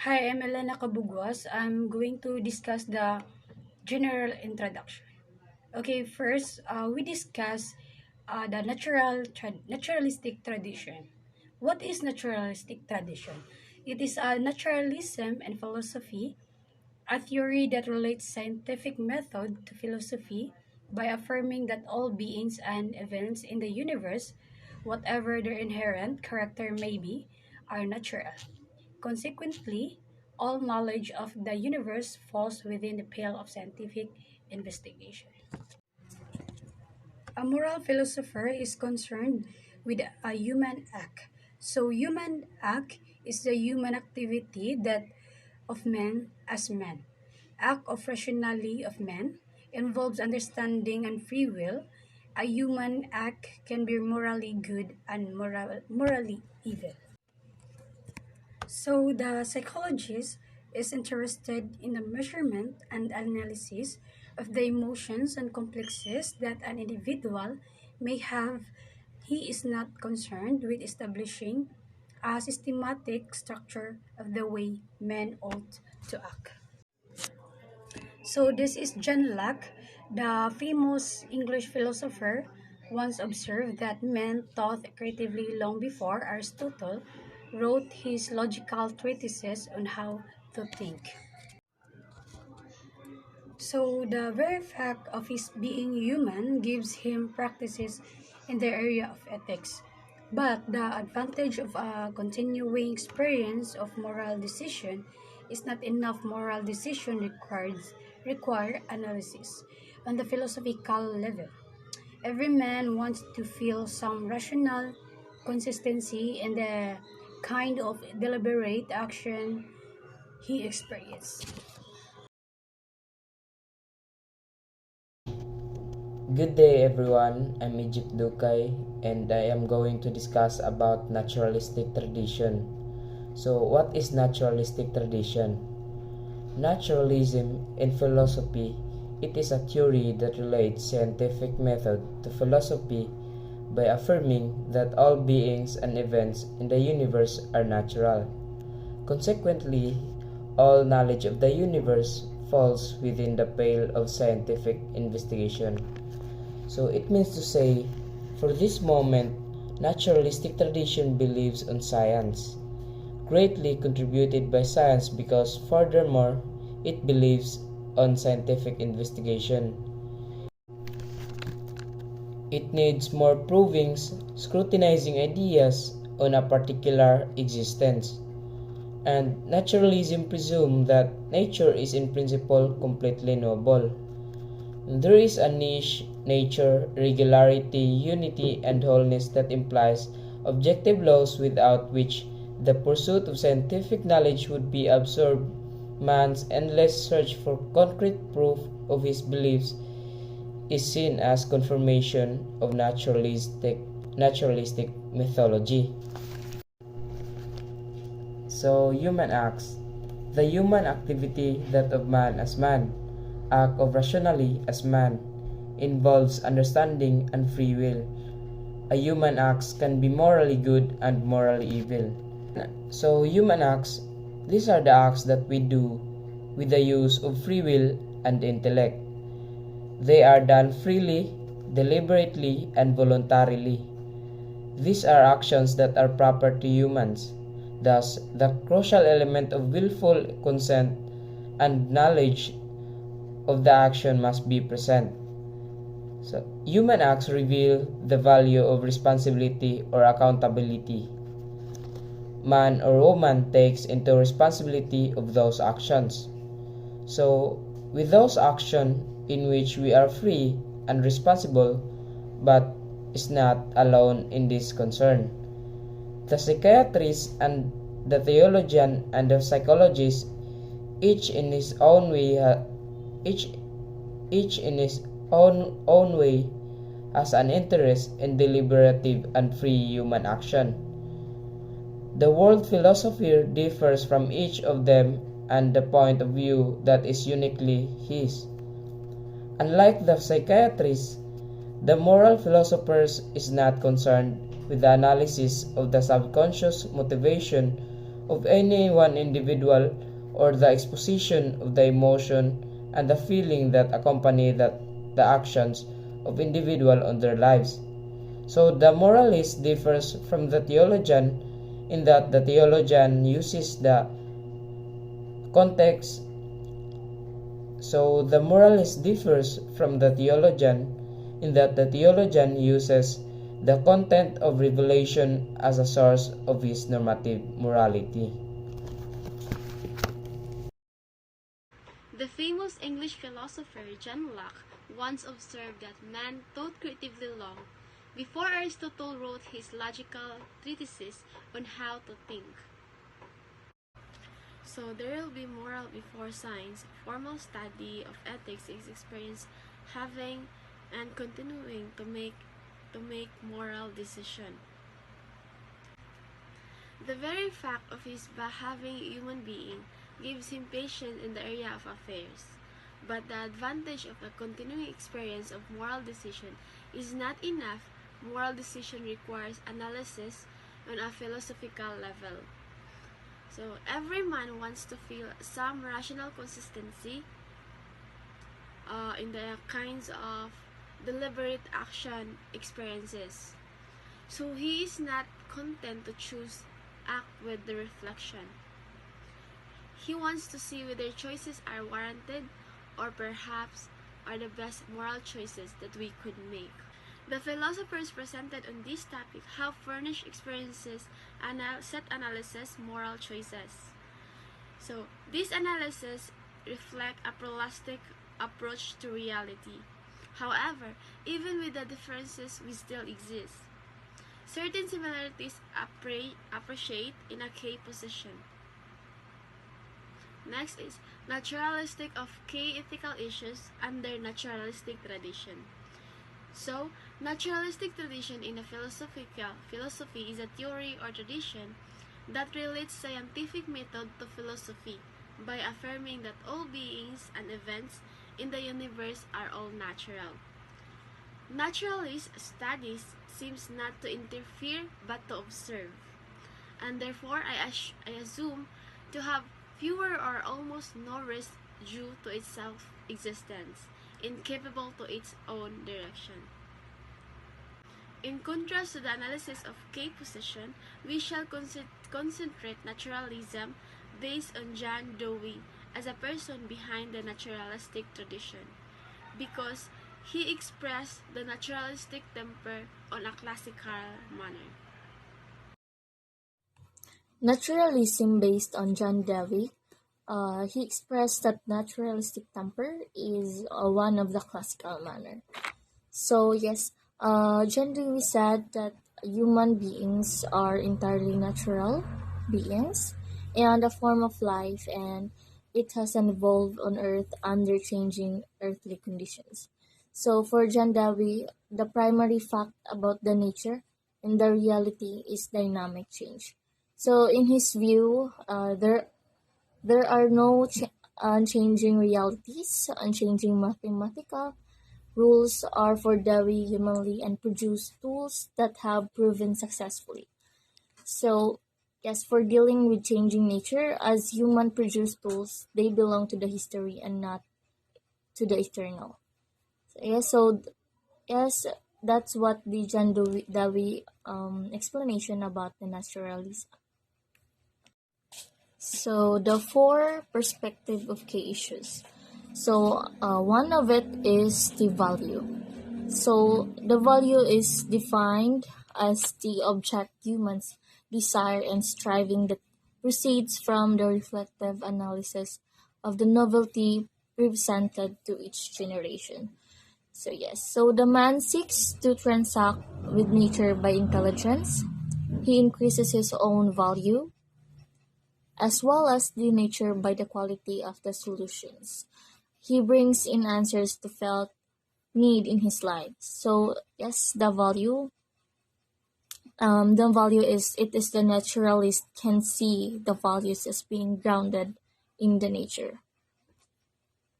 Hi, I'm Elena Kabugwas. I'm going to discuss the general introduction. Okay, first, we discuss the naturalistic tradition. What is naturalistic tradition? It is a naturalism and philosophy, a theory that relates scientific method to philosophy by affirming that all beings and events in the universe, whatever their inherent character may be, are natural. Consequently, all knowledge of the universe falls within the pale of scientific investigation. A moral philosopher is concerned with a human act. So, human act is the human activity that of man as man. Act of rationality of man involves understanding and free will. A human act can be morally good and morally evil. So the psychologist is interested in the measurement and analysis of the emotions and complexes that an individual may have. He is not concerned with establishing a systematic structure of the way men ought to act. So this is John Locke, the famous English philosopher, once observed that men thought creatively long before Aristotle wrote his logical treatises on how to think. So the very fact of his being human gives him practices in the area of ethics. But the advantage of a continuing experience of moral decision is not enough. Moral decision require analysis on the philosophical level. Every man wants to feel some rational consistency in the kind of deliberate action he experiences. Good day everyone, I'm Egypt Dukay and I am going to discuss about naturalistic tradition. So what is naturalistic tradition? Naturalism in philosophy, it is a theory that relates scientific method to philosophy by affirming that all beings and events in the universe are natural. Consequently, all knowledge of the universe falls within the pale of scientific investigation. So it means to say, for this moment, naturalistic tradition believes on science, greatly contributed by science because furthermore, it believes on scientific investigation. It needs more provings, scrutinizing ideas on a particular existence. And naturalism presumes that nature is in principle completely knowable. There is a niche, nature, regularity, unity, and wholeness that implies objective laws without which the pursuit of scientific knowledge would be absurd. Man's endless search for concrete proof of his beliefs is seen as confirmation of naturalistic mythology. So, human acts. The human activity that of man as man, act of rationally as man, involves understanding and free will. A human acts can be morally good and morally evil. So human acts, these are the acts that we do with the use of free will and intellect. They are done freely, deliberately, and voluntarily. These are actions that are proper to humans. Thus, the crucial element of willful consent and knowledge of the action must be present. So, human acts reveal the value of responsibility or accountability. Man or woman takes into responsibility of those actions. So, with those actions in which we are free and responsible, but is not alone in this concern. The psychiatrist and the theologian and the psychologist, each in his own way, each in his own way, has an interest in deliberative and free human action. The world philosopher differs from each of them and the point of view that is uniquely his. Unlike the psychiatrist, the moral philosopher is not concerned with the analysis of the subconscious motivation of any one individual or the exposition of the emotion and the feeling that accompany the actions of individual on their lives. So the moralist differs from the theologian in that the theologian uses the context. So the moralist differs from the theologian in that the theologian uses the content of revelation as a source of his normative morality. The famous English philosopher John Locke once observed that man thought creatively long before Aristotle wrote his logical treatises on how to think. So there will be moral before science. Formal study of ethics is experience having and continuing to make moral decision. The very fact of his behaving human being gives him patience in the area of affairs. But the advantage of a continuing experience of moral decision is not enough. Moral decision requires analysis on a philosophical level. So every man wants to feel some rational consistency in the kinds of deliberate action experiences. So he is not content to choose act with the reflection. He wants to see whether choices are warranted or perhaps are the best moral choices that we could make. The philosophers presented on this topic have furnished experiences set analysis moral choices. So this analysis reflect a pluralistic approach to reality. However, even with the differences we still exist. Certain similarities appreciate in a key position. Next is naturalistic of key ethical issues under naturalistic tradition. So, naturalistic tradition in a philosophy is a theory or tradition that relates scientific method to philosophy by affirming that all beings and events in the universe are all natural. Naturalist studies seems not to interfere but to observe, and therefore I assume to have fewer or almost no risk due to its self-existence, incapable to its own direction. In contrast to the analysis of K position, we shall concentrate naturalism based on John Dewey as a person behind the naturalistic tradition, because he expressed the naturalistic temper on a classical manner. Naturalism based on John Dewey. He expressed that naturalistic temper is one of the classical manner. So yes, John Dewey said that human beings are entirely natural beings and a form of life, and it has evolved on Earth under changing earthly conditions. So for John Dewey, the primary fact about the nature and the reality is dynamic change. So in his view, there are no unchanging realities, unchanging mathematical rules are for Dewey humanly and produce tools that have proven successfully. So, yes, for dealing with changing nature, as human produced tools, they belong to the history and not to the eternal. So, yes, that's what the John Dewey explanation about the naturalism. So the four perspective of key issues. So one of it is the value. So the value is defined as the object humans desire and striving that proceeds from the reflective analysis of the novelty presented to each generation. So yes, so the man seeks to transact with nature by intelligence. He increases his own value as well as the nature by the quality of the solutions. He brings in answers to felt need in his life. So yes, the value is it is the naturalist can see the values as being grounded in the nature.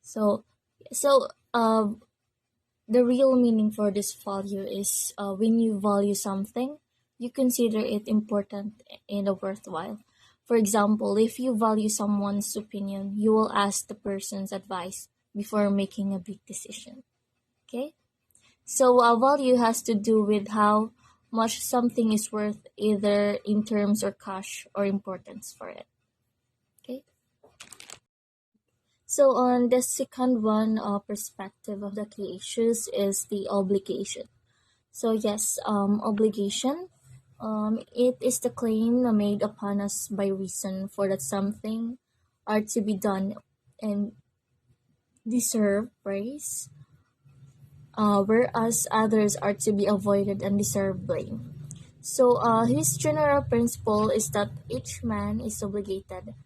So so the real meaning for this value is when you value something, you consider it important and worthwhile. For example, if you value someone's opinion, you will ask the person's advice before making a big decision. Okay? So a value has to do with how much something is worth, either in terms or cash or importance for it. Okay? So on the second one, perspective of the key issues is the obligation. So yes, obligation. It is the claim made upon us by reason for that something are to be done and deserve praise, whereas others are to be avoided and deserve blame. So his general principle is that each man is obligated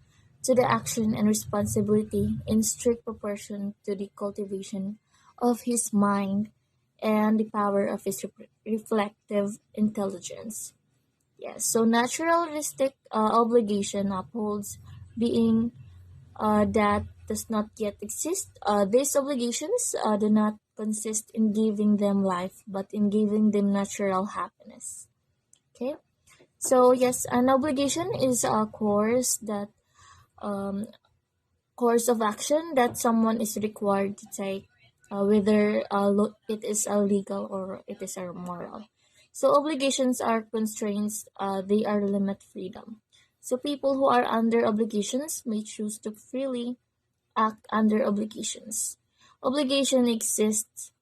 to the action and responsibility in strict proportion to the cultivation of his mind and the power of his reflective intelligence. Yes, so naturalistic obligation upholds being that does not yet exist. These obligations do not consist in giving them life, but in giving them natural happiness. Okay, so yes, an obligation is a um, course of action that someone is required to take, whether it is illegal or it is moral. So obligations are constraints, they are limit freedom. So people who are under obligations may choose to freely act under obligations. Obligation exists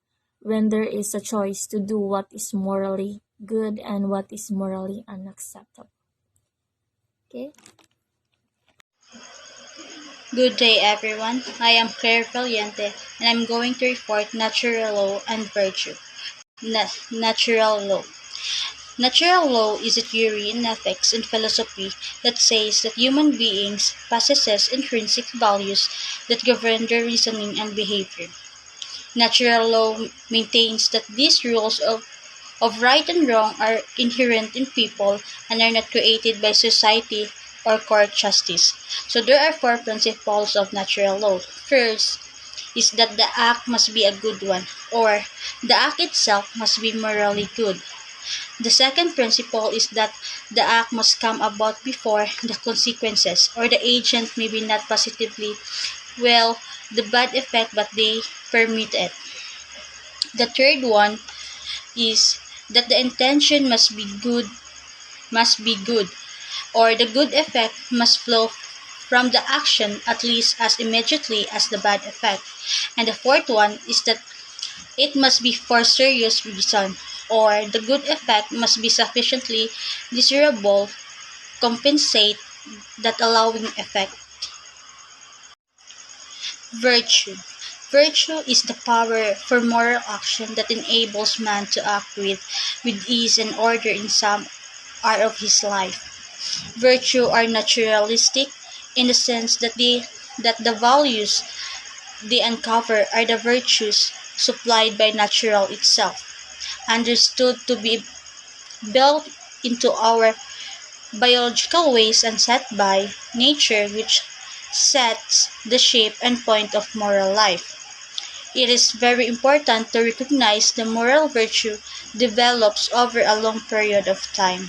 when there is a choice to do what is morally good and what is morally unacceptable. Okay? Good day, everyone. I am Claire Valiente, and I'm going to report natural law and virtue. Natural law. Natural law is a theory in ethics and philosophy that says that human beings possess intrinsic values that govern their reasoning and behavior. Natural law maintains that these rules of right and wrong are inherent in people and are not created by society or court justice. So there are four principles of natural law. First is that the act must be a good one, or the act itself must be morally good. The second principle is that the act must come about before the consequences, or the agent may be not positively well the bad effect, but they permit it. The third one is that the intention must be good, or the good effect must flow from the action at least as immediately as the bad effect. And the fourth one is that it must be for serious reason, or the good effect must be sufficiently desirable compensate that allowing effect. Virtue. Virtue is the power for moral action that enables man to act with ease and order in some art of his life. Virtue are naturalistic in the sense that the values they uncover are the virtues supplied by natural itself, understood to be built into our biological ways and set by nature, which sets the shape and point of moral life. It is very important to recognize the moral virtue develops over a long period of time.